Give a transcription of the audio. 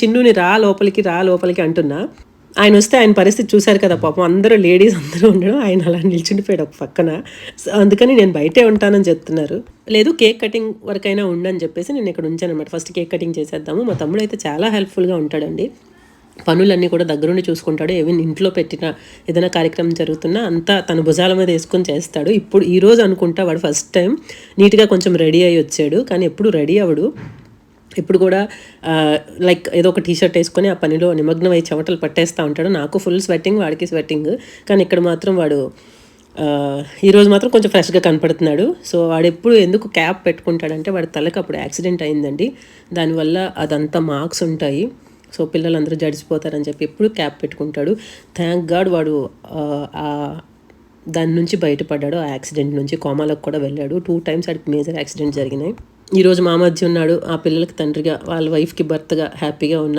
చిన్నుని రా లోపలికి అంటున్నా. ఆయన వస్తే ఆయన పరిస్థితి చూశారు కదా పాపం. అందరూ లేడీస్ అందరూ ఉండడం, ఆయన అలా నిల్చుండిపోయాడు ఒక పక్కన. సో, అందుకని నేను బయటే ఉంటానని చెప్తున్నారు. లేదు కేక్ కటింగ్ వరకైనా ఉండని చెప్పేసి నేను ఇక్కడ ఉంచాననమాట. ఫస్ట్ కేక్ కటింగ్ చేసేద్దాము. మా తమ్ముడైతే చాలా హెల్ప్‌ఫుల్‌గా ఉంటాడండి. పనులన్నీ కూడా దగ్గరుండి చూసుకుంటాడు. ఈవెన్ ఇంట్లో పెట్టిన ఏదైనా కార్యక్రమం జరుగుతున్నా అంతా తన భుజాల మీద యేసుకొని చేస్తాడు. ఇప్పుడు ఈరోజు అనుకుంటా వాడు ఫస్ట్ టైం నీట్‌గా కొంచెం రెడీ అయ్యి వచ్చాడు. కానీ ఎప్పుడు రెడీ అవ్వడు. ఇప్పుడు కూడా లైక్ ఏదో ఒక టీ షర్ట్ వేసుకొని ఆ పనిలో నిమగ్నం అయ్యి చెమటలు పట్టేస్తూ ఉంటాడు. నాకు ఫుల్ స్వెట్టింగ్, వాడికి స్వెట్టింగ్. కానీ ఇక్కడ మాత్రం వాడు ఈరోజు మాత్రం కొంచెం ఫ్రెష్గా కనపడుతున్నాడు. సో వాడెప్పుడు ఎందుకు క్యాప్ పెట్టుకుంటాడంటే వాడి తలకి అప్పుడు యాక్సిడెంట్ అయిందండి. దానివల్ల అదంతా మార్క్స్ ఉంటాయి. సో పిల్లలందరూ జడిసిపోతారని చెప్పి ఎప్పుడు క్యాప్ పెట్టుకుంటాడు. థ్యాంక్ గాడ్ వాడు దాని నుంచి బయటపడ్డాడు. ఆ యాక్సిడెంట్ నుంచి కోమాలోకి కూడా వెళ్ళాడు. 2 టైమ్స్ వాడికి మేజర్ యాక్సిడెంట్ జరిగినాయి. ఈరోజు మా మధ్య ఉన్నాడు. ఆ పిల్లలకి తండ్రిగా, వాళ్ళ వైఫ్కి భర్తగా హ్యాపీగా ఉన్నాడు.